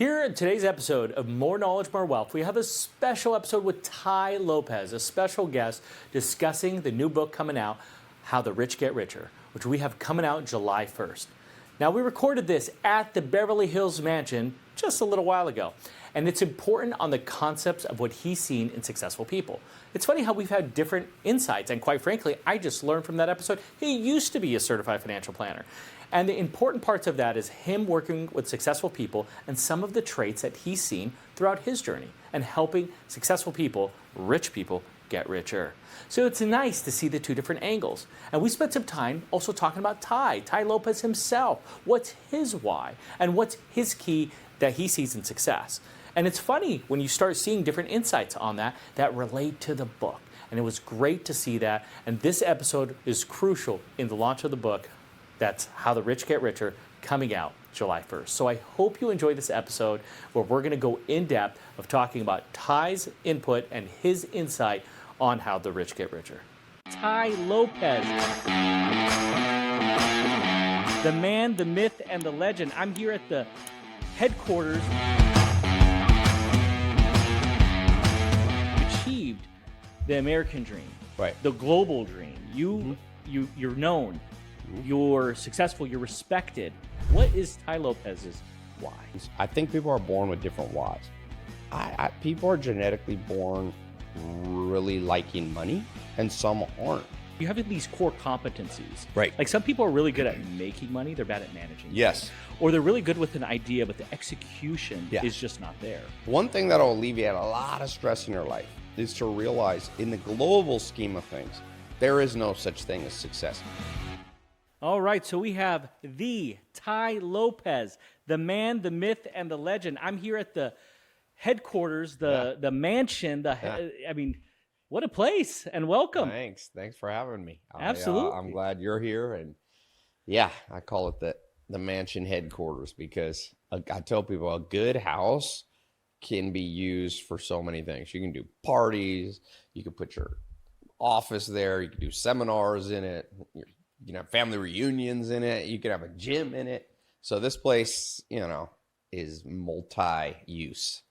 Here in today's episode of More Knowledge, More Wealth, we have a special episode with Tai Lopez, a special guest discussing the new book coming out, How the Rich Get Richer, which we have coming out July 1st. Now, we recorded this at the Beverly Hills mansion just a little while ago, and it's important on the concepts of what he's seen in successful people. It's funny how we've had different insights, and quite frankly, I just learned from that episode, he used to be a certified financial planner. And the important parts of that is him working with successful people and some of the traits that he's seen throughout his journey and helping successful people, rich people, get richer. So it's nice to see the two different angles. And we spent some time also talking about Tai Lopez himself. What's his why? And what's his key that he sees in success? And it's funny when you start seeing different insights on that relate to the book. And it was great to see that. And this episode is crucial in the launch of the book. That's How the Rich Get Richer, coming out July 1st. So I hope you enjoy this episode where we're going to go in depth of talking about Tai's input and his insight on how the rich get richer. Tai Lopez, the man, the myth, and the legend. I'm here at the headquarters. Achieved the American dream, right? The global dream. You're known. You're successful, you're respected. What is Tai Lopez's why? I think people are born with different whys. People are genetically born really liking money, and some aren't. You have these core competencies. Right. Like some people are really good at making money, they're bad at managing. Yes. Money. Or they're really good with an idea, but the execution is just not there. One thing that'll alleviate a lot of stress in your life is to realize in the global scheme of things, there is no such thing as success. All right, so we have the Tai Lopez, the man, the myth, and the legend. I'm here at the headquarters, the mansion. I mean, what a place, and welcome. Thanks for having me. Absolutely. I'm glad you're here, and I call it the mansion headquarters because I tell people a good house can be used for so many things. You can do parties, you can put your office there, you can do seminars in it. You can have family reunions in it. You can have a gym in it. So this place, is multi-use.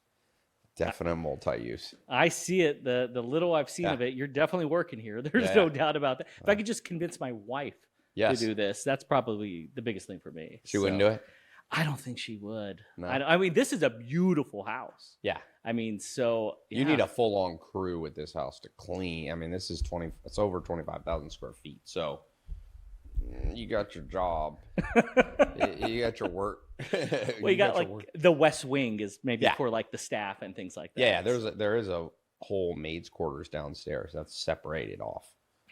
Definite multi-use. I see it. The little I've seen of it, you're definitely working here. There's no doubt about that. If I could just convince my wife to do this, that's probably the biggest thing for me. She wouldn't do it? I don't think she would. No. I mean, this is a beautiful house. Yeah. I mean, so you need a full-on crew with this house to clean. I mean, this is it's over 25,000 square feet. So you got your job. You got your work. Well, you got like the West Wing is maybe for like the staff and things like that. Yeah, there is a whole maid's quarters downstairs that's separated off.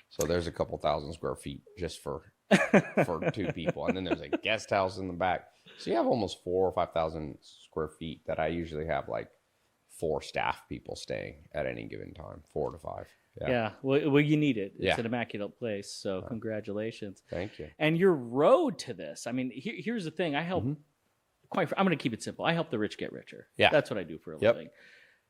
So there's a couple thousand square feet just for two people, and then there's a guest house in the back. So you have almost 4,000 or 5,000 square feet that I usually have like 4 staff people staying at any given time, 4 to 5. Yeah. Well, you need it. It's an immaculate place. So congratulations. Thank you. And your road to this. I mean, here's the thing. I help. I'm going to keep it simple. I help the rich get richer. Yeah. That's what I do for a living.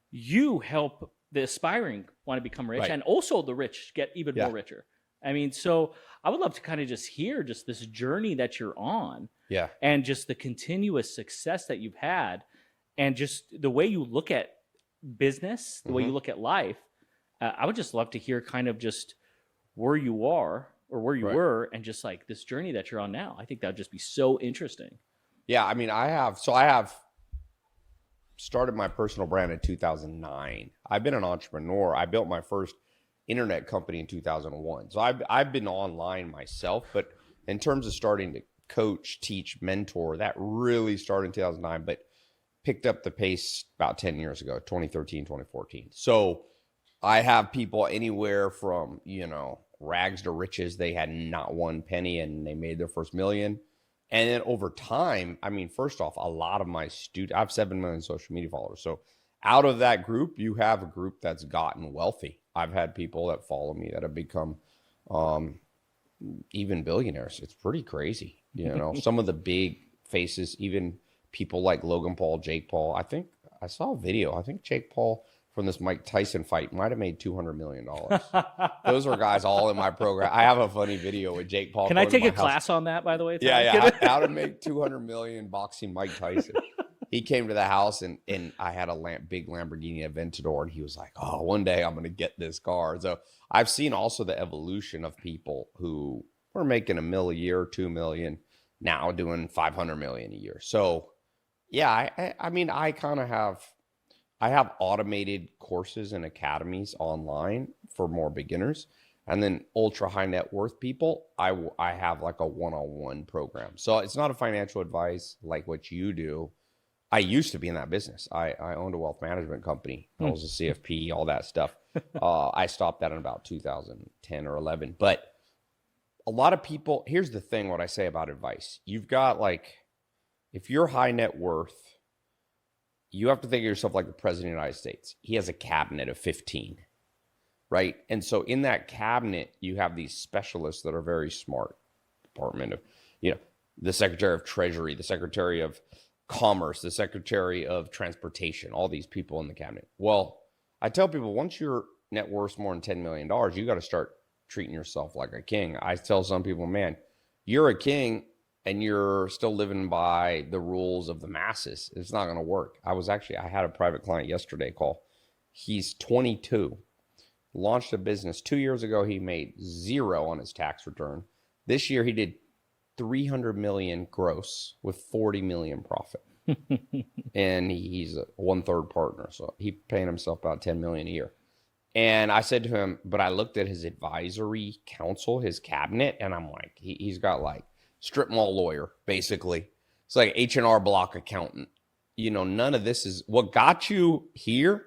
You help the aspiring want to become rich, and also the rich get even more richer. I mean, so I would love to kind of just hear just this journey that you're on. Yeah. And just the continuous success that you've had, and just the way you look at business, the way you look at life. I would just love to hear kind of just where you are or where you were, and just like this journey that you're on now. I think that would just be so interesting. Yeah, I mean, I have started my personal brand in 2009. I've been an entrepreneur. I built my first internet company in 2001. So I've been online myself, but in terms of starting to coach, teach, mentor, that really started in 2009, but picked up the pace about 10 years ago, 2013, 2014. So I have people anywhere from, rags to riches. They had not one penny and they made their first $1 million. And then over time, I mean, first off, a lot of my students, I have 7 million social media followers. So out of that group, you have a group that's gotten wealthy. I've had people that follow me that have become even billionaires. It's pretty crazy. Some of the big faces, even people like Logan Paul, Jake Paul. I think I saw a video. I think Jake Paul from this Mike Tyson fight might have made $200 million. Those were guys all in my program. I have a funny video with Jake Paul. Can I take a class on that, by the way? Yeah. How to make $200 million boxing Mike Tyson. he came to the house and I had a big Lamborghini Aventador, and he was like, oh, one day I'm going to get this car. So I've seen also the evolution of people who were making $1 million a year, 2 million, now doing 500 million a year. So yeah, I mean, I have automated courses and academies online for more beginners. And then ultra high net worth people, I have like a one-on-one program. So it's not a financial advice like what you do. I used to be in that business. I owned a wealth management company. I was a CFP, all that stuff. I stopped that in about 2010 or 11. But a lot of people, here's the thing, what I say about advice. You've got like, if you're high net worth, you have to think of yourself like the president of the United States. He has a cabinet of 15. Right. And so in that cabinet, you have these specialists that are very smart. Department of, the Secretary of Treasury, the Secretary of Commerce, the Secretary of Transportation, all these people in the cabinet. Well, I tell people, once your net worth's more than $10 million, you got to start treating yourself like a king. I tell some people, man, you're a king and you're still living by the rules of the masses. It's not going to work. I had a private client yesterday call. He's 22. Launched a business 2 years ago. He made 0 on his tax return. This year he did 300 million gross with 40 million profit. And he's a 1/3 partner. So he's paying himself about 10 million a year. And I said to him, but I looked at his advisory council, his cabinet, and I'm like, he's got like strip mall lawyer, basically. It's like H&R Block accountant. None of this is what got you here.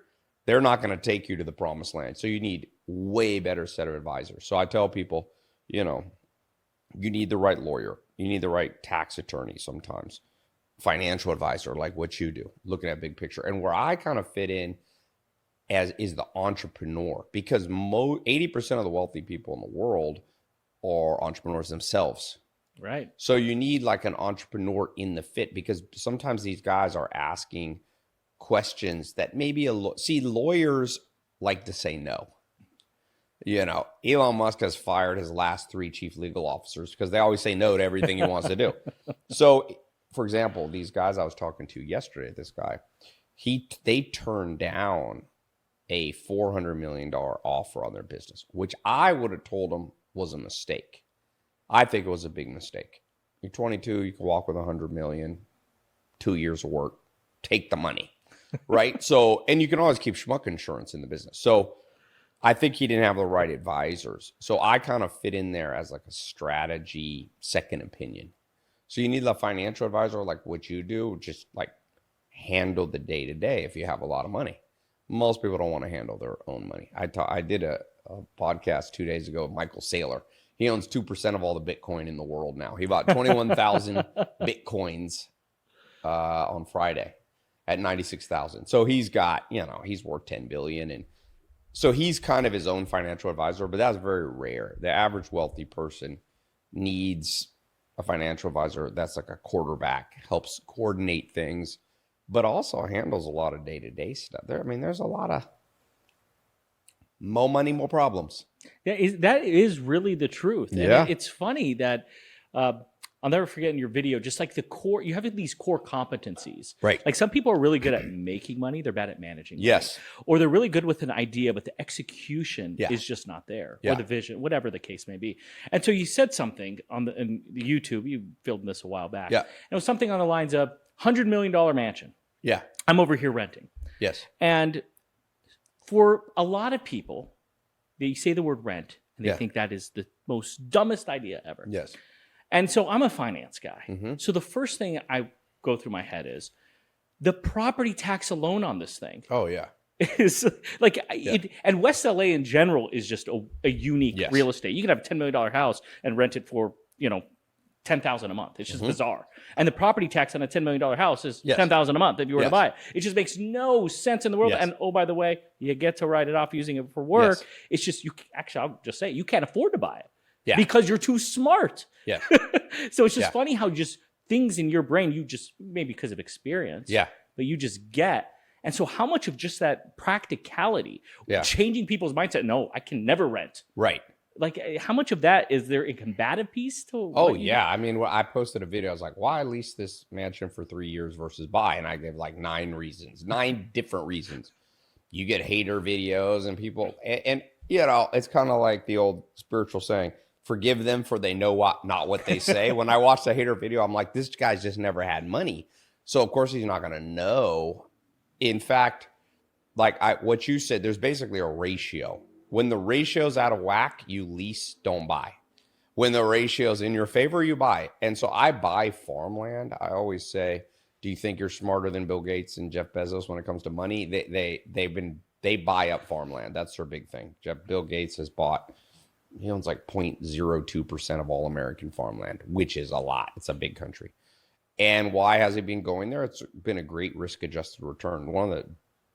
They're not going to take you to the promised land. So you need way better set of advisors. So I tell people, you need the right lawyer. You need the right tax attorney sometimes. Financial advisor, like what you do, looking at big picture. And where I kind of fit in is the entrepreneur, because 80% of the wealthy people in the world are entrepreneurs themselves. Right. So you need like an entrepreneur in the fit, because sometimes these guys are asking questions that maybe lawyers like to say no. Elon Musk has fired his last 3 chief legal officers because they always say no to everything he wants to do. So, for example, these guys I was talking to yesterday, this guy, they turned down a $400 million offer on their business, which I would have told them was a mistake. I think it was a big mistake. You're 22, you can walk with 100 million, 2 years of work, take the money. Right. So, and you can always keep schmuck insurance in the business. So I think he didn't have the right advisors. So I kind of fit in there as like a strategy, second opinion. So you need a financial advisor like what you do, just like handle the day to day if you have a lot of money. Most people don't want to handle their own money. I did a podcast 2 days ago with Michael Saylor. He owns 2% of all the Bitcoin in the world now. He bought 21,000 Bitcoins on Friday at 96,000. So he's got, he's worth 10 billion. And so he's kind of his own financial advisor, but that's very rare. The average wealthy person needs a financial advisor that's like a quarterback, helps coordinate things, but also handles a lot of day-to-day stuff. There's a lot of more money, more problems. That is really the truth. Yeah. And it's funny that I'll never forget in your video, just like the core, you have these core competencies. Right. Like some people are really good at making money. They're bad at managing money. Yes. Or they're really good with an idea, but the execution Yeah. is just not there. Yeah. Or the vision, whatever the case may be. And so you said something on the YouTube, you filmed this a while back. Yeah. And it was something on the lines of $100 million mansion. Yeah. I'm over here renting. Yes. And for a lot of people, they say the word rent and they Yeah. think that is the most dumbest idea ever. Yes. And so I'm a finance guy. Mm-hmm. So the first thing I go through my head is the property tax alone on this thing Oh, yeah. is like, and West LA in general is just a unique Yes. real estate. You can have a $10 million house and rent it for, $10,000 a month. It's just bizarre. And the property tax on a $10 million house is Yes. $10,000 a month if you were to Yes. buy it. It just makes no sense in the world. Yes. And oh, by the way, you get to write it off using it for work. Yes. It's just, I'll just say, you can't afford to buy it. Yeah. Because you're too smart. Yeah. So it's just Yeah. funny how just things in your brain, you just, maybe because of experience, Yeah. but you just get. And so how much of just that practicality, Yeah. changing people's mindset, no, I can never rent. Right. like, how much of that is there a combative piece to? Oh yeah, I mean, I posted a video. I was like, "Why lease this mansion for 3 years versus buy?" And I gave like 9 different reasons. You get hater videos and people, and you know, it's kind of like the old spiritual saying, "Forgive them, for they know not what they say." When I watch the hater video, I'm like, "This guy's just never had money, so of course he's not going to know." In fact, like what you said, there's basically a ratio. When the ratio's out of whack, you lease, don't buy. When the ratio's in your favor, you buy. And so I buy farmland. I always say, do you think you're smarter than Bill Gates and Jeff Bezos when it comes to money? They buy up farmland. That's their big thing. Bill Gates has bought, he owns like 0.02% of all American farmland, which is a lot. It's a big country. And why has he been going there? It's been a great risk-adjusted return.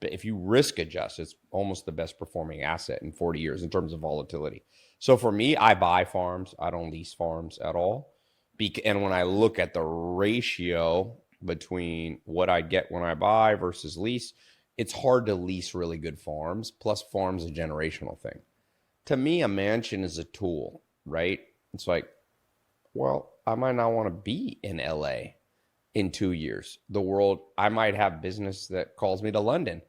If you risk adjust, it's almost the best performing asset in 40 years in terms of volatility. So for me, I buy farms. I don't lease farms at all. And when I look at the ratio between what I get when I buy versus lease, it's hard to lease really good farms. Plus, farms is a generational thing. To me, a mansion is a tool, right? It's like, well, I might not want to be in LA in 2 years. I might have business that calls me to London.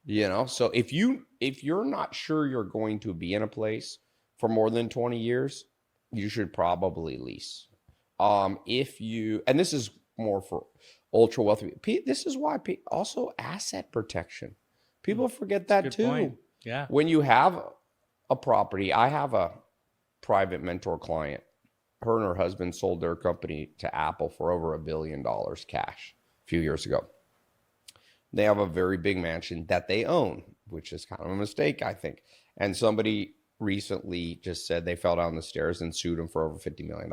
You know, so if you're not sure you're going to be in a place for more than 20 years, you should probably lease. And this is more for ultra wealthy. This is why also asset protection. People forget that too. Point. Yeah. When you have a property, I have a private mentor client. Her and her husband sold their company to Apple for over $1 billion cash a few years ago. They have a very big mansion that they own, which is kind of a mistake, I think. And somebody recently just said they fell down the stairs and sued them for over $50 million.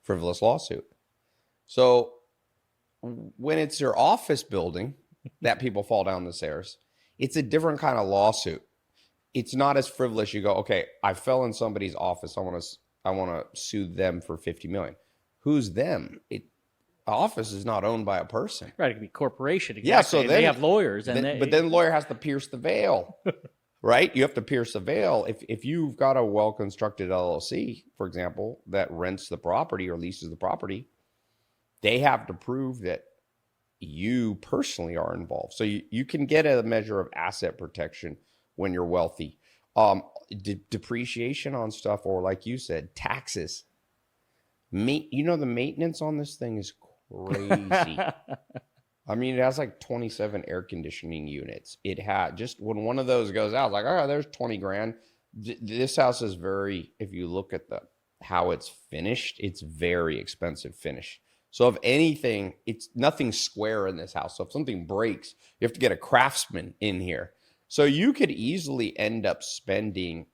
Frivolous lawsuit. So when it's your office building that people fall down the stairs, it's a different kind of lawsuit. It's not as frivolous. You go, okay, I fell in somebody's office. I want to sue them for $50 million. Who's them? Office is not owned by a person. Right, it could be corporation. Exactly. Yeah, so then, they have lawyers. But then the lawyer has to pierce the veil, right? You have to pierce the veil. If you've got a well-constructed LLC, for example, that rents the property or leases the property, they have to prove that you personally are involved. So you can get a measure of asset protection when you're wealthy. Depreciation on stuff, or like you said, taxes. The maintenance on this thing is crazy. I mean, it has like 27 air conditioning units. It had, just when one of those goes out, like, oh, there's 20 grand. This house is if you look at how it's finished, it's very expensive finish. So if anything, it's nothing square in this house. So if something breaks, you have to get a craftsman in here. So you could easily end up spending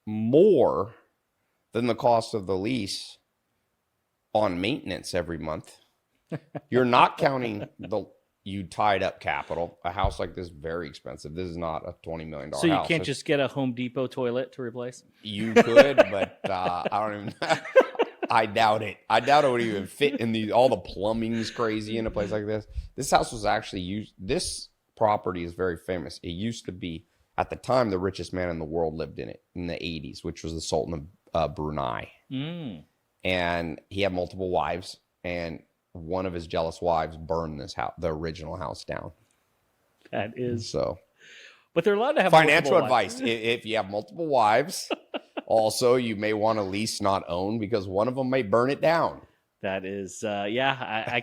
more than the cost of the lease on maintenance every month. You're not counting you tied up capital. A house like this is very expensive. This is not a $20 million house. So you can't just get a Home Depot toilet to replace? You could, but I don't even. I doubt it. I doubt it would even fit in all the plumbing's crazy in a place like this. This house was actually used. This property is very famous. It used to be, at the time, the richest man in the world lived in it in the 80s, which was the Sultan of Brunei. Mm. And he had multiple wives, and one of his jealous wives burned the original house down. That is so. But they're allowed to have financial advice. If you have multiple wives, also you may want to lease, not own, because one of them may burn it down. That is, I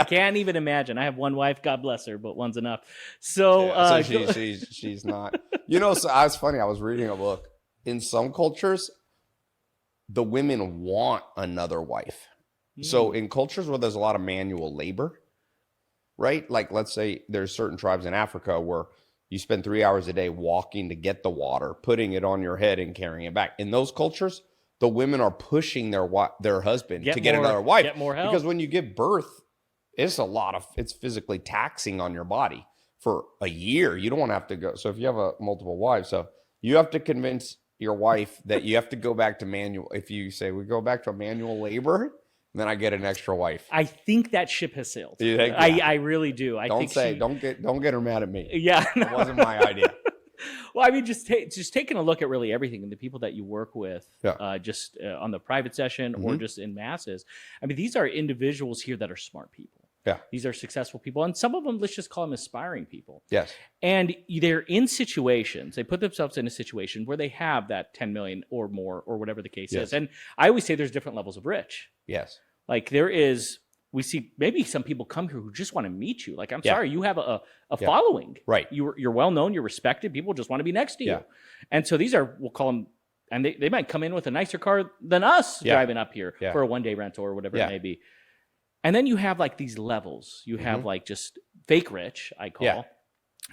can't even imagine. I have one wife, God bless her, but one's enough. So, she's not. So I was funny. I was reading a book. In some cultures, the women want another wife. So in cultures where there's a lot of manual labor, right? Like, let's say there's certain tribes in Africa where you spend 3 hours a day walking to get the water, putting it on your head and carrying it back. In those cultures, the women are pushing their husband to get another wife. Get more help. Because when you give birth, it's physically taxing on your body for a year. You don't want to have to go. So if you have multiple wives, so you have to convince your wife that you have to go back to manual. If you say we go back to manual labor, then I get an extra wife. I think that ship has sailed. You think? I really do. Don't get her mad at me. Yeah. It wasn't my idea. Well, I mean, just taking a look at really everything and the people that you work with, Yeah. just on the private session or just in masses. I mean, these are individuals here that are smart people. Yeah. These are successful people, and some of them, let's just call them aspiring people. Yes. And they're in situations, they put themselves in a situation where they have that 10 million or more, or whatever the case is. And I always say there's different levels of rich. Yes. Like we see maybe some people come here who just want to meet you. Like, I'm sorry, you have a following. Right. You're well known, you're respected. People just want to be next to you. And so these are, we'll call them, and they might come in with a nicer car than us driving up here for a one-day rental or whatever it may be. And then you have like these levels. You have like just fake rich, I call. Yeah.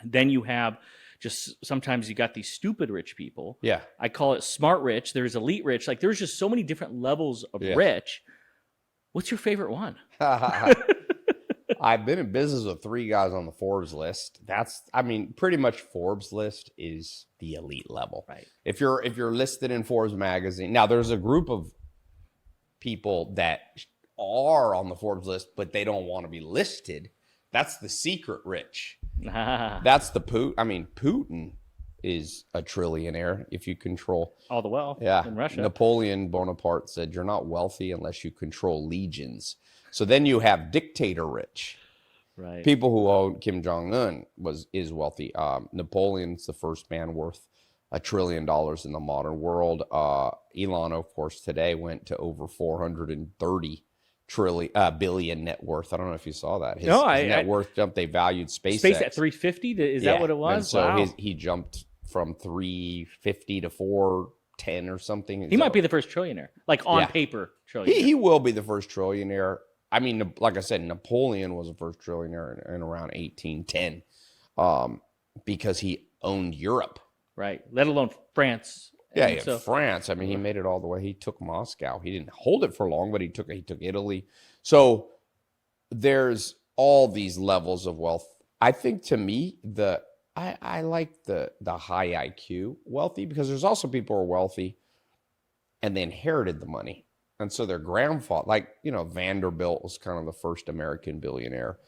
Then you have just sometimes you got these stupid rich people. Yeah. I call it smart rich. There's elite rich. Like there's just so many different levels of rich. What's your favorite one? I've been in business with 3 guys on the Forbes list. Pretty much Forbes list is the elite level. Right. If you're listed in Forbes magazine, now there's a group of people that are on the Forbes list, but they don't want to be listed. That's the secret rich. That's the Putin is a trillionaire if you control all the wealth in Russia. Napoleon Bonaparte said, "You're not wealthy unless you control legions." So then you have dictator rich. Right. People who own Kim Jong-un is wealthy. Napoleon's the first man worth $1 trillion in the modern world. Elon, of course, today went to over 430 billion net worth. I don't know if you saw that. His net worth jumped. They valued SpaceX at 350. Is that what it was? And so he jumped from 350 to 410 or something. He might be the first trillionaire, like on paper trillionaire. He will be the first trillionaire. I mean, like I said, Napoleon was the first trillionaire in around 1810 because he owned Europe. Right. Let alone France. Yeah, France. I mean, he made it all the way. He took Moscow. He didn't hold it for long, but he took Italy. So there's all these levels of wealth. I think to me, I like the high IQ wealthy, because there's also people who are wealthy and they inherited the money. And so their grandfather, like, Vanderbilt was kind of the first American billionaire.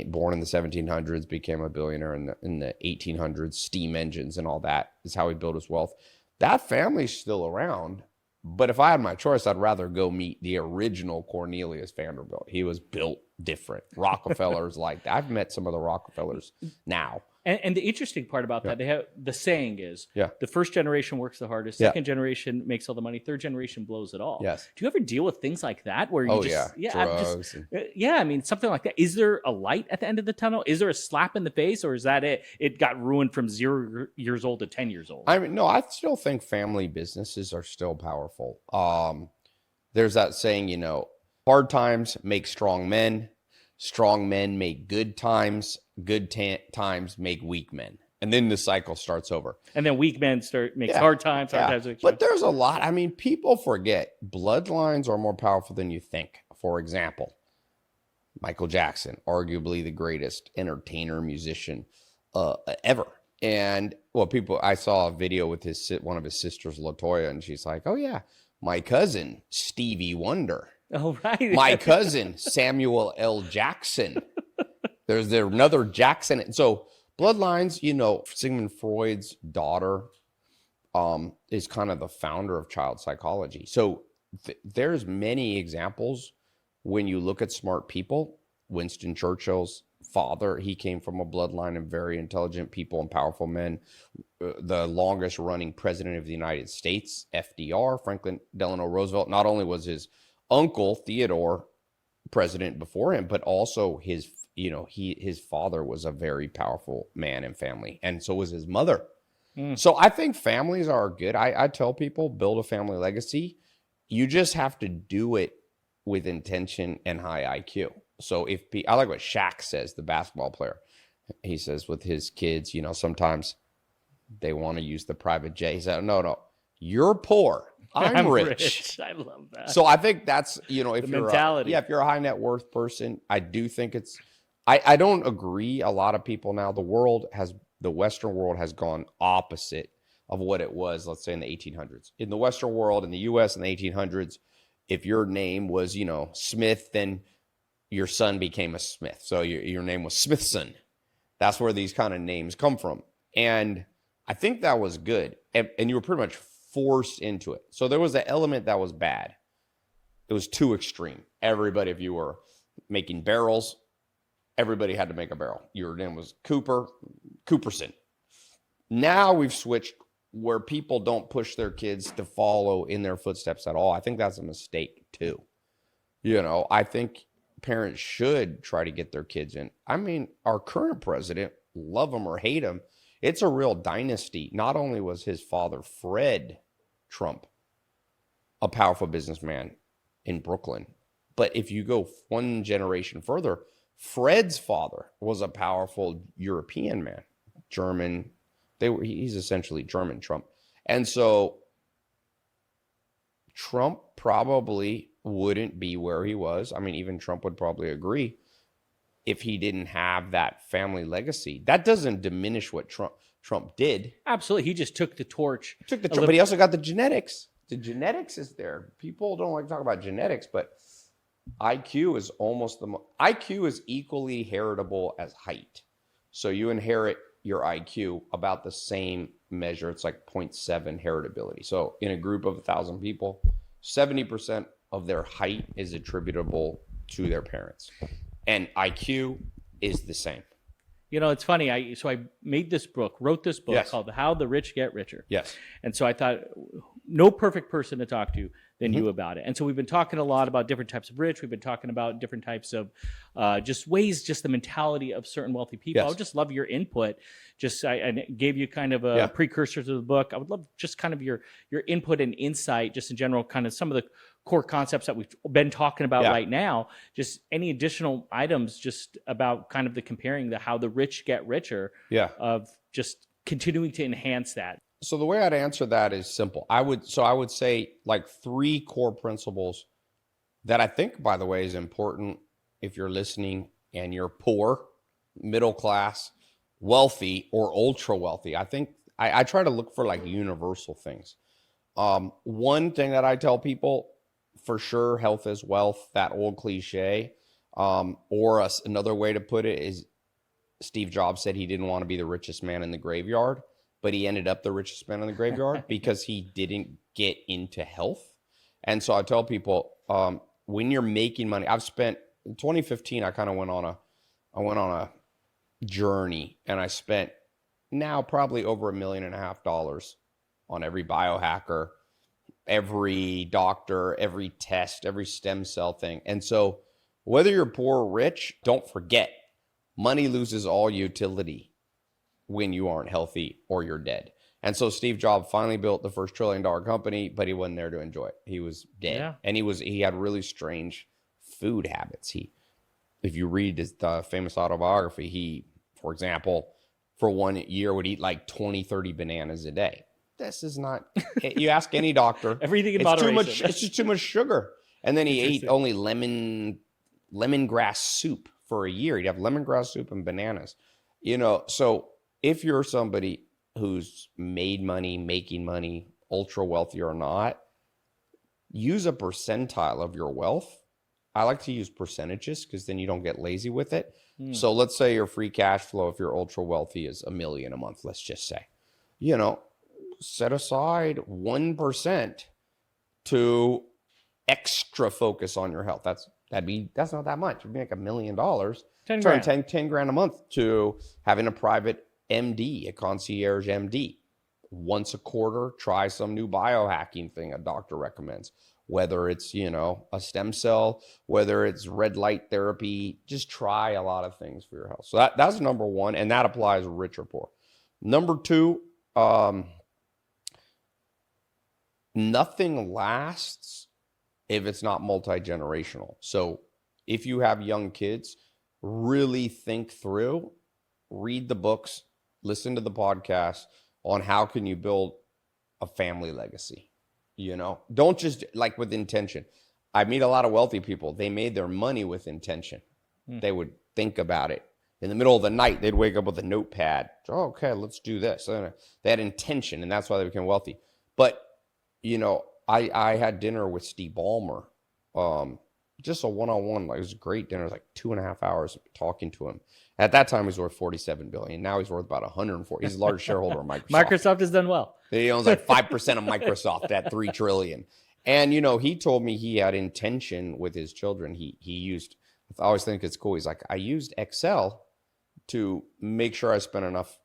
Born in the 1700s, became a billionaire in the 1800s. Steam engines and all that is how he built his wealth. That family's still around. But if I had my choice, I'd rather go meet the original Cornelius Vanderbilt. He was built different. Rockefellers like that. I've met some of the Rockefellers now. And the interesting part about that, they have the saying is, Yeah. the first generation works the hardest, second generation makes all the money, third generation blows it all. Yes. Do you ever deal with things like that where you drugs I mean, something like that? Is there a light at the end of the tunnel? Is there a slap in the face, or is that it? It got ruined from 0 years old to 10 years old. I mean, no, I still think family businesses are still powerful. There's that saying, hard times make strong men make good times, times make weak men. And then the cycle starts over. And then weak men makes hard times, But there's a lot. I mean, people forget bloodlines are more powerful than you think. For example, Michael Jackson, arguably the greatest entertainer, musician ever. And I saw a video with one of his sisters, LaToya, and she's like, "Oh yeah, my cousin Stevie Wonder." Oh, right. My cousin, Samuel L. Jackson. There's another Jackson. So bloodlines, Sigmund Freud's daughter is kind of the founder of child psychology. So there's many examples when you look at smart people. Winston Churchill's father, he came from a bloodline of very intelligent people and powerful men. The longest running president of the United States, FDR, Franklin Delano Roosevelt, not only was his uncle Theodore president before him, but also his father was a very powerful man and family, and so was his mother. So I think families are good. I tell people, build a family legacy. You just have to do it with intention and high IQ. So I like what Shaq says, the basketball player. He says with his kids, sometimes they want to use the private jet. He said, no, you're poor. I'm rich. I love that. So I think that's, if you're mentality. if you're a high net worth person, I do think I don't agree. A lot of people now, the Western world has gone opposite of what it was, let's say in the 1800s. In the Western world, in the US in the 1800s, if your name was, Smith, then your son became a Smith. So your name was Smithson. That's where these kind of names come from. And I think that was good. And you were pretty much forced into it. So there was an element that was bad. It was too extreme. Everybody, if you were making barrels, everybody had to make a barrel. Your name was Cooperson. Now we've switched where people don't push their kids to follow in their footsteps at all. I think that's a mistake too. I think parents should try to get their kids in. I mean, our current president, love him or hate him, it's a real dynasty. Not only was his father, Fred Trump, a powerful businessman in Brooklyn, but if you go one generation further, Fred's father was a powerful European man, German. He's essentially German Trump. And so Trump probably wouldn't be where he was. I mean, even Trump would probably agree if he didn't have that family legacy. That doesn't diminish what Trump did. Absolutely. He just took the torch. But he also got the genetics. The genetics is there. People don't like to talk about genetics, but IQ is IQ is equally heritable as height. So you inherit your IQ about the same measure. It's like 0.7 heritability. So in a group of 1,000 people, 70% of their height is attributable to their parents. And IQ is the same. It's funny. I wrote this book Yes. called How the Rich Get Richer. Yes. And so I thought, no perfect person to talk to than you about it. And so we've been talking a lot about different types of rich. We've been talking about different types of just the mentality of certain wealthy people. Yes. I would just love your input. I gave you kind of a precursor to the book. I would love just kind of your input and insight, just in general, kind of some of the core concepts that we've been talking about right now. Just any additional items just about kind of the comparing how the rich get richer of just continuing to enhance that. So the way I'd answer that is simple. I would say like 3 core principles that I think, by the way, is important if you're listening and you're poor, middle class, wealthy, or ultra wealthy. I think I try to look for like universal things. One thing that I tell people for sure, health is wealth, that old cliche. Another way to put it is Steve Jobs said he didn't want to be the richest man in the graveyard, but he ended up the richest man in the graveyard because he didn't get into health. And so I tell people, when you're making money, in 2015, I went on a journey, and I spent now probably over $1.5 million on every biohacker, every doctor, every test, every stem cell thing. And so whether you're poor or rich, don't forget, money loses all utility when you aren't healthy or you're dead. And so Steve Jobs finally built the first $1 trillion company, but he wasn't there to enjoy it. He was dead. Yeah. And he had really strange food habits. If you read his famous autobiography, he, for example, for 1 year would eat like 20, 30 bananas a day. This is not, you ask any doctor, everything in moderation. It's just too much sugar. And then he ate only lemongrass soup for a year. He'd have lemongrass soup and bananas. So if you're somebody who's made money, making money, ultra wealthy or not, use a percentile of your wealth. I like to use percentages because then you don't get lazy with it. So let's say your free cash flow, if you're ultra wealthy, is $1 million a month, let's just say. Set aside 1% to extra focus on your health. That's not that much. If you make $1 million, 10 grand a month to having a private MD, a concierge MD. Once a quarter, try some new biohacking thing a doctor recommends. Whether it's, a stem cell, whether it's red light therapy, just try a lot of things for your health. So that's number one, and that applies rich or poor. Number 2, nothing lasts if it's not multi-generational. So if you have young kids, really think through, read the books, listen to the podcast on how can you build a family legacy. Don't just like with intention. I meet a lot of wealthy people. They made their money with intention. They would think about it. In the middle of the night, they'd wake up with a notepad. Oh, okay, let's do this. They had intention, and that's why they became wealthy. But, I had dinner with Steve Ballmer, just a one-on-one. It was a great dinner. It was like 2.5 hours talking to him. At that time, he was worth 47 billion. Now he's worth about 140. He's a large shareholder of Microsoft. Microsoft has done well. He owns like 5% of Microsoft at 3 trillion. And, he told me he had intention with his children. He used, I always think it's cool. He's like, I used Excel to make sure I spent enough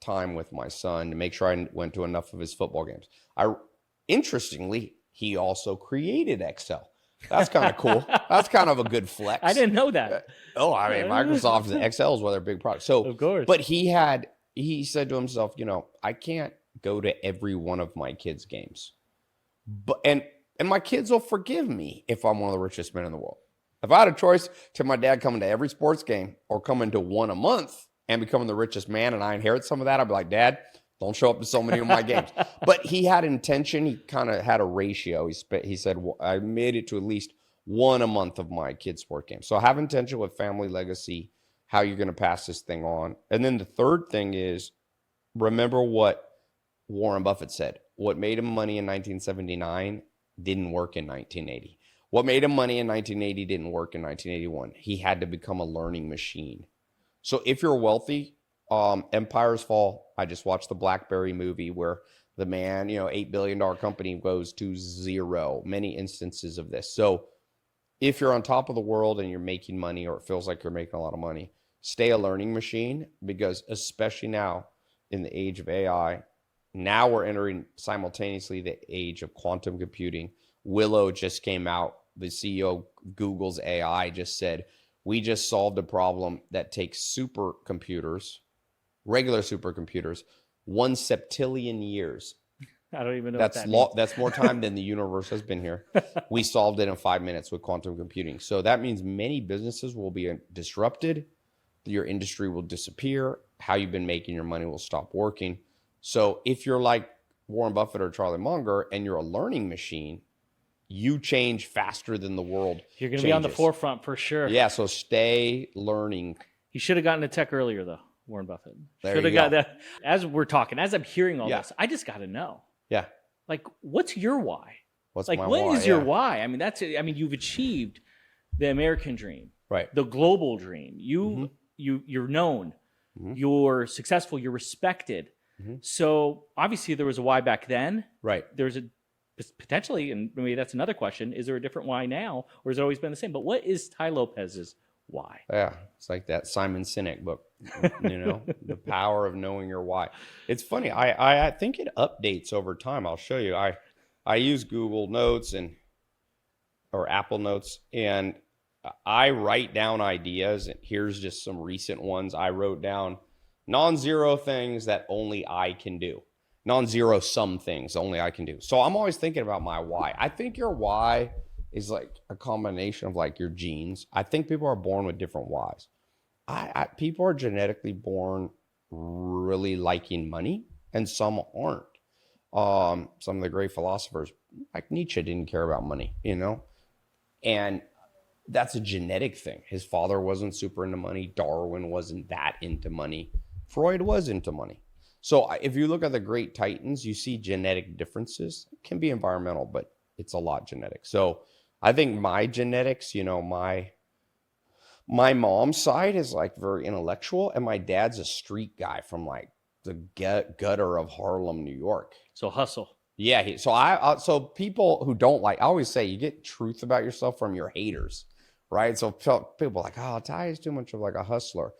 time with my son, to make sure I went to enough of his football games. Interestingly, he also created Excel. That's kind of cool. That's kind of a good flex. I didn't know that. Microsoft and Excel is one of their big products. So, of course. But he said to himself, I can't go to every one of my kids' games, but and my kids will forgive me if I'm one of the richest men in the world. If I had a choice to my dad coming to every sports game or coming to one a month and becoming the richest man, and I inherit some of that, I'd be like, Dad, don't show up to so many of my games. But he had intention. He kind of had a ratio. He said, I made it to at least one a month of my kids' sport games. So have intention with family legacy, how you're going to pass this thing on. And then the third thing is, remember what Warren Buffett said. What made him money in 1979 didn't work in 1980. What made him money in 1980 didn't work in 1981. He had to become a learning machine. So if you're wealthy, empires fall. I just watched the BlackBerry movie where the man, $8 billion company goes to zero. Many instances of this. So if you're on top of the world and you're making money, or it feels like you're making a lot of money, stay a learning machine, because especially now in the age of AI, now we're entering simultaneously the age of quantum computing. Willow just came out. The CEO of Google's AI just said, we just solved a problem that takes supercomputers, regular supercomputers, 1 septillion years. I don't even know what that means. That's more time than the universe has been here. We solved it in 5 minutes with quantum computing. So that means many businesses will be disrupted. Your industry will disappear. How you've been making your money will stop working. So if you're like Warren Buffett or Charlie Munger and you're a learning machine, you change faster than the world. You're going to be on the forefront for sure. Yeah, so stay learning. He should have gotten to tech earlier, though, Warren Buffett. Should have got that. As we're talking, as I'm hearing all this, I just got to know. Yeah. Like, what's your why? What is your why? I mean, you've achieved the American dream, right? The global dream. You're known. Mm-hmm. You're successful. You're respected. Mm-hmm. So obviously there was a why back then. Right. There's a potentially, and maybe that's another question, is there a different why now, or has it always been the same? But what is Tai Lopez's why? Yeah, it's like that Simon Sinek book, The Power of Knowing Your Why. It's funny. I think it updates over time. I'll show you. I use Google Notes or Apple Notes, and I write down ideas. And here's just some recent ones. I wrote down non-zero things that only I can do. Non-zero sum things only I can do. So I'm always thinking about my why. I think your why is like a combination of like your genes. I think people are born with different whys. People are genetically born really liking money, and some aren't. Some of the great philosophers, like Nietzsche, didn't care about money, and that's a genetic thing. His father wasn't super into money. Darwin wasn't that into money. Freud was into money. So if you look at the great titans, you see genetic differences. It can be environmental, but it's a lot genetic. So I think my genetics, my mom's side is like very intellectual, and my dad's a street guy from like the gutter of Harlem, New York. So hustle. Yeah. So people who don't like, I always say you get truth about yourself from your haters, right? So people are like, oh, Tai is too much of like a hustler.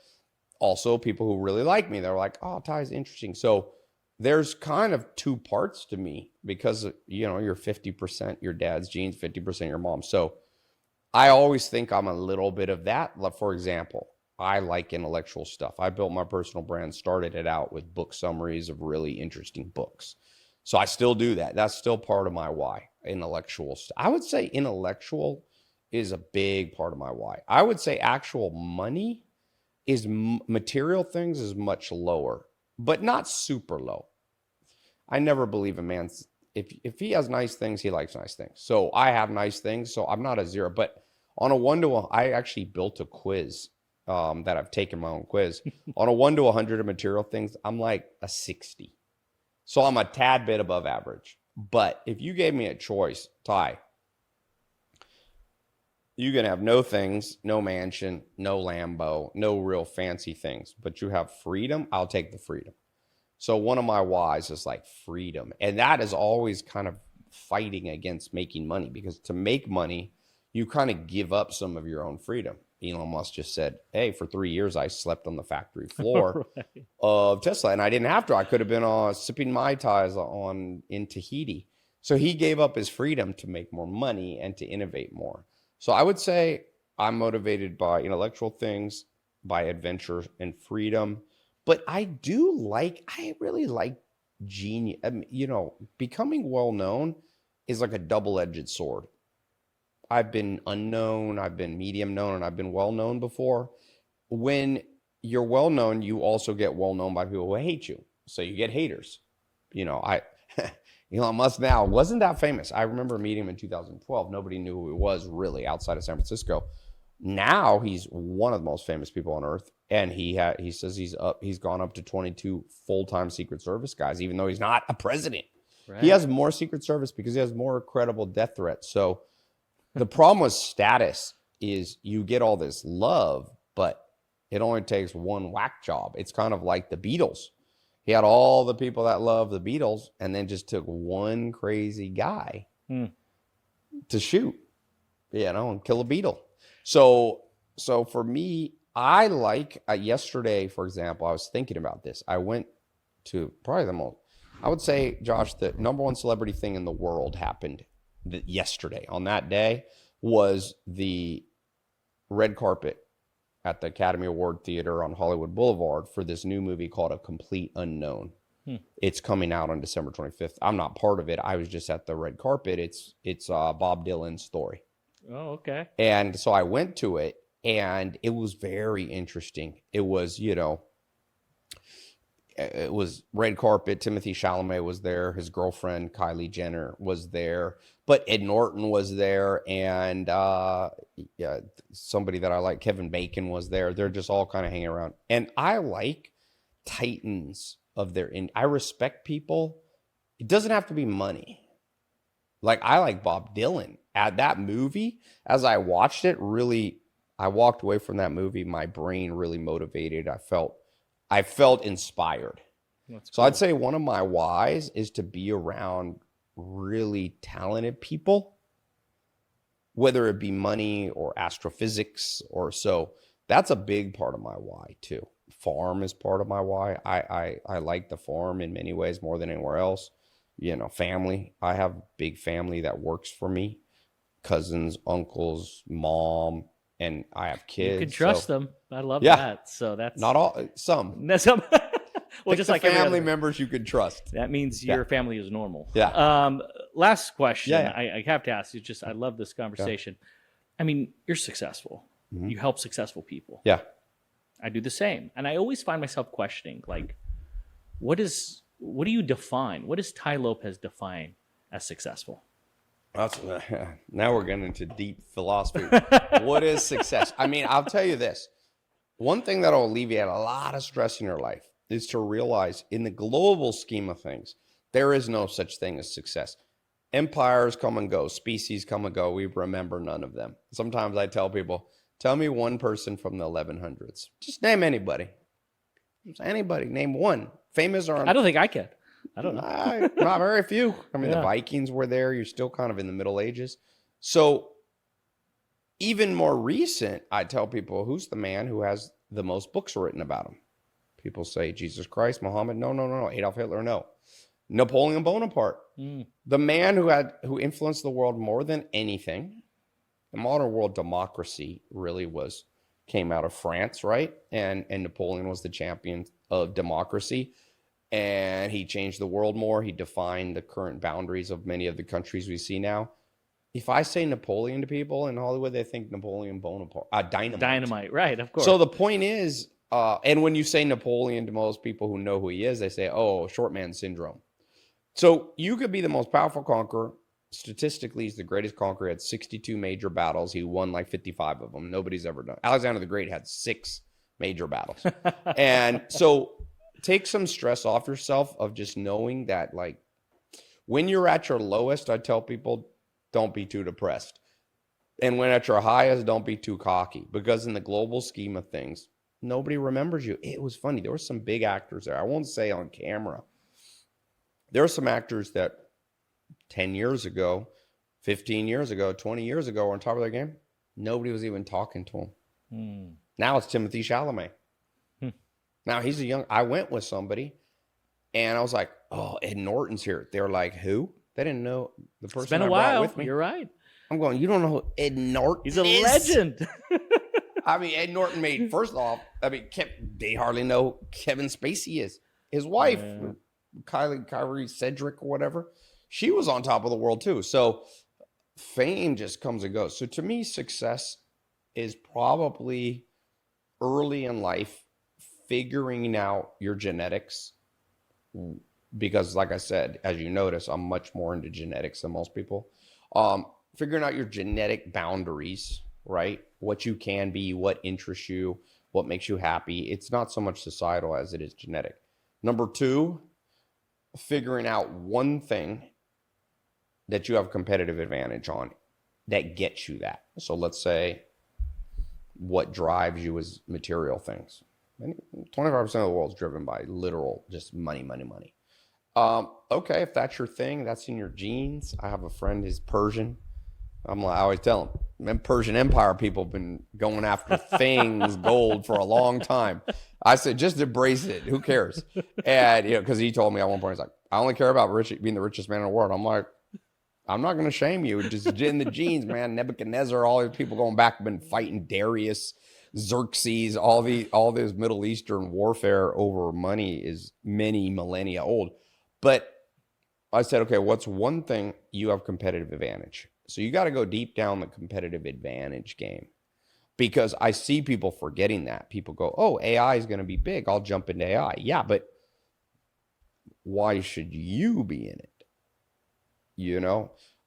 Also, people who really like me, they're like, oh, Tai is interesting. So there's kind of two parts to me, because, you're 50% your dad's genes, 50% your mom. So I always think I'm a little bit of that. For example, I like intellectual stuff. I built my personal brand, started it out with book summaries of really interesting books. So I still do that. That's still part of my why, intellectual stuff. I would say intellectual is a big part of my why. I would say actual money is material things is much lower, but not super low. I never believe a man's, if he has nice things, he likes nice things. So I have nice things, so I'm not a zero. But on a 1 to 1, I actually built a quiz that I've taken my own quiz. On a 1 to 100 of material things, I'm like a 60. So I'm a tad bit above average. But if you gave me a choice, Tai, You can have no things, no mansion, no Lambo, no real fancy things, but you have freedom. I'll take the freedom. So one of my whys is like freedom. And that is always kind of fighting against making money, because to make money, you kind of give up some of your own freedom. Elon Musk just said, hey, for 3 years, I slept on the factory floor right. of Tesla, and I didn't have to. I could have been sipping Mai Tais in Tahiti. So he gave up his freedom to make more money and to innovate more. So I would say I'm motivated by intellectual things, by adventure and freedom. But I really like genius. Becoming well-known is like a double-edged sword. I've been unknown, I've been medium known, and I've been well-known before. When you're well-known, you also get well-known by people who hate you. So you get haters. Elon Musk now wasn't that famous. I remember meeting him in 2012. Nobody knew who he was really outside of San Francisco. Now he's one of the most famous people on earth. And he says he's gone up to 22 full-time Secret Service guys, even though he's not a president. Right. He has more Secret Service because he has more credible death threats. So the problem with status is you get all this love, but it only takes one whack job. It's kind of like the Beatles. He had all the people that love the Beatles, and then just took one crazy guy to shoot, and kill a Beatle. So for me, I like yesterday, for example, I was thinking about this. I went to probably I would say, Josh, the number one celebrity thing in the world happened yesterday. On that day was the red carpet at the Academy Award Theater on Hollywood Boulevard for this new movie called A Complete Unknown. It's coming out on December 25th. I'm not part of it. I was just at the red carpet. It's Bob Dylan's story. Oh, okay. And so I went to it, and it was very interesting. It was, it was red carpet. Timothy Chalamet was there. His girlfriend, Kylie Jenner, was there. But Ed Norton was there. And somebody that I like, Kevin Bacon, was there. They're just all kind of hanging around. And I like titans of I respect people. It doesn't have to be money. Like, I like Bob Dylan. At that movie, as I watched it, really, I walked away from that movie. My brain really motivated. I felt inspired. That's cool. So I'd say one of my whys is to be around really talented people, whether it be money or astrophysics or so. That's a big part of my why too. Farm is part of my why. I like the farm in many ways more than anywhere else. Family. I have a big family that works for me. Cousins, uncles, mom, and I have kids. You can trust them. I love that. So that's not all. Some. Well, just like family members you can trust. That means your family is normal. Yeah. Last question. Yeah. I have to ask you. I love this conversation. Yeah. I mean, you're successful. Mm-hmm. You help successful people. Yeah. I do the same, and I always find myself questioning, like, what do you define? What does Tai Lopez define as successful? Now we're getting into deep philosophy. What is success? I mean, I'll tell you this. One thing that will alleviate a lot of stress in your life is to realize in the global scheme of things, there is no such thing as success. Empires come and go. Species come and go. We remember none of them. Sometimes I tell people, tell me one person from the 1100s. Just name anybody. Just anybody. Name one. Famous or... I don't think I can. I don't know. Not very few. I mean, the Vikings were there. You're still kind of in the Middle Ages. So even more recent, I tell people, who's the man who has the most books written about him? People say Jesus Christ, Muhammad. No. Adolf Hitler, no. Napoleon Bonaparte. The man who influenced the world more than anything. The modern world democracy really came out of France, right? And Napoleon was the champion of democracy. And he changed the world more. He defined the current boundaries of many of the countries we see now. If I say Napoleon to people in Hollywood, they think Napoleon Bonaparte. Dynamite. Dynamite, right, of course. So the point is, and when you say Napoleon to most people who know who he is, they say, oh, short man syndrome. So you could be the most powerful conqueror. Statistically, he's the greatest conqueror. He had 62 major battles. He won like 55 of them. Nobody's ever done. Alexander the Great had 6 major battles. And so... take some stress off yourself of just knowing that, like, when you're at your lowest, I tell people, don't be too depressed. And when at your highest, don't be too cocky, because in the global scheme of things, nobody remembers you. It was funny. There were some big actors there. I won't say on camera. There are some actors that 10 years ago, 15 years ago, 20 years ago were on top of their game. Nobody was even talking to them. Now it's Timothy Chalamet. Now he's I went with somebody and I was like, oh, Ed Norton's here. They're like, who? They didn't know the person. It's been a while with me. You're right. I'm going, you don't know who Ed Norton is? He's a legend. I mean, Ed Norton made, first off, they hardly know Kevin Spacey is. His wife, Kyrie Cedric or whatever, she was on top of the world too. So fame just comes and goes. So to me, success is probably early in life figuring out your genetics, because like I said, as you notice, I'm much more into genetics than most people. Figuring out your genetic boundaries, right? What you can be, what interests you, what makes you happy. It's not so much societal as it is genetic. Number two, figuring out one thing that you have competitive advantage on that gets you that. So let's say what drives you is material things. 25% of the world is driven by literal just money. Okay, if that's your thing, that's in your genes. I have a friend who's Persian. I always tell him, Persian Empire people have been going after things, gold for a long time. I said, just embrace it. Who cares? And, because he told me at one point, he's like, I only care about being the richest man in the world. I'm like, I'm not going to shame you. Just in the genes, man. Nebuchadnezzar, all these people going back have been fighting Darius, Xerxes, all this Middle Eastern warfare over money is many millennia old. But I said, okay, what's one thing you have competitive advantage? So you got to go deep down the competitive advantage game, because I see people forgetting that. People go, oh, AI is going to be big. I'll jump into AI. Yeah, but why should you be in it?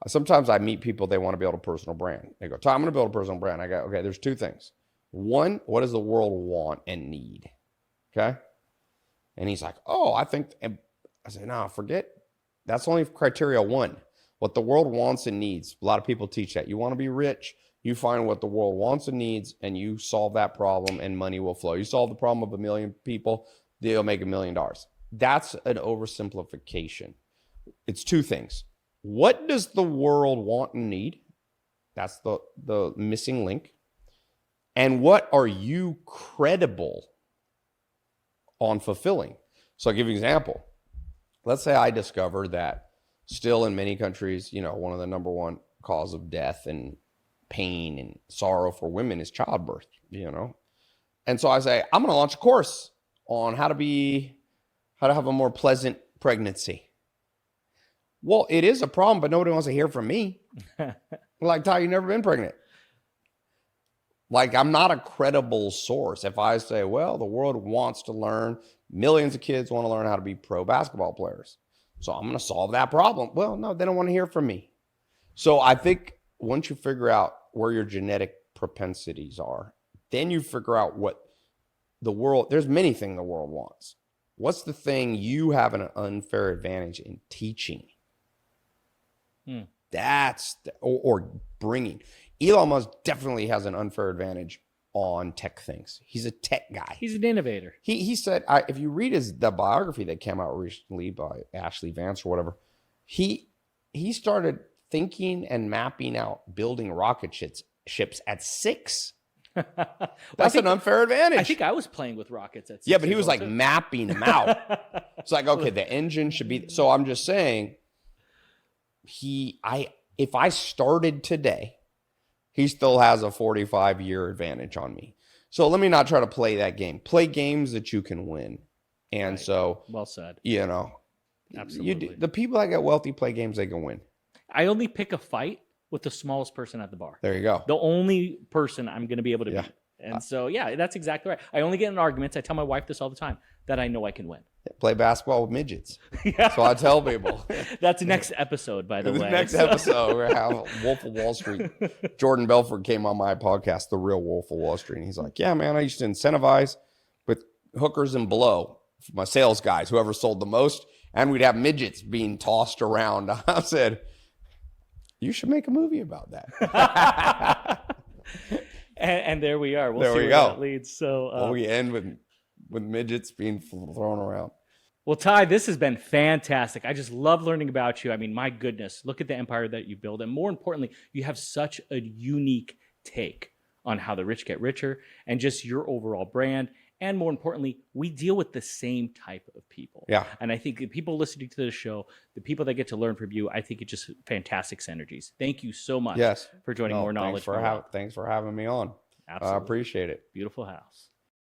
Sometimes I meet people, they want to build a personal brand. They go, I'm going to build a personal brand. I go, okay, there's two things. One, what does the world want and need? Okay. And he's like, oh, I said, no, forget. That's only criteria one. What the world wants and needs. A lot of people teach that. You want to be rich, you find what the world wants and needs, and you solve that problem and money will flow. You solve the problem of 1 million people, they'll make $1 million. That's an oversimplification. It's two things. What does the world want and need? That's the missing link. And what are you credible on fulfilling? So I'll give you an example. Let's say I discover that still in many countries, one of the number one cause of death and pain and sorrow for women is childbirth, And so I say, I'm going to launch a course on how to have a more pleasant pregnancy. Well, it is a problem, but nobody wants to hear from me. Like, Tai, you've never been pregnant. Like, I'm not a credible source. If I say, well, the world wants to learn, millions of kids want to learn how to be pro basketball players, so I'm going to solve that problem. Well, no, they don't want to hear from me. So I think once you figure out where your genetic propensities are, then you figure out what the world, there's many things the world wants. What's the thing you have an unfair advantage in teaching? Or bringing. Elon Musk definitely has an unfair advantage on tech things. He's a tech guy. He's an innovator. He said, if you read the biography that came out recently by Ashley Vance or whatever, he started thinking and mapping out building rocket ships at 6. That's an unfair advantage. I think I was playing with rockets at 6. Yeah, but he was like mapping them out. It's like, okay, the engine should be. So I'm just saying, if I started today, he still has a 45-year advantage on me. So let me not try to play that game. Play games that you can win. And right. So, well said. Absolutely. The people that get wealthy play games they can win. I only pick a fight with the smallest person at the bar. There you go. The only person I'm going to be able to beat. And so, that's exactly right. I only get in arguments. I tell my wife this all the time, that I know I can win. Play basketball with midgets. That's what I tell people. That's next episode, by the way. Next episode, we're having Wolf of Wall Street. Jordan Belfort came on my podcast, The Real Wolf of Wall Street. And he's like, yeah, man, I used to incentivize with hookers and blow for my sales guys, whoever sold the most. And we'd have midgets being tossed around. I said, You should make a movie about that. And there we are. We'll there see we where go. that leads. So well, we end with midgets being thrown around. Well, Tai, this has been fantastic. I just love learning about you. I mean, my goodness, look at the empire that you build. And more importantly, you have such a unique take on how the rich get richer and just your overall brand. And more importantly, we deal with the same type of people. Yeah. And I think the people listening to the show, the people that get to learn from you, I think it's just fantastic synergies. Thank you so much for joining More Knowledge. Thanks for having me on. Absolutely. I appreciate it. Beautiful house.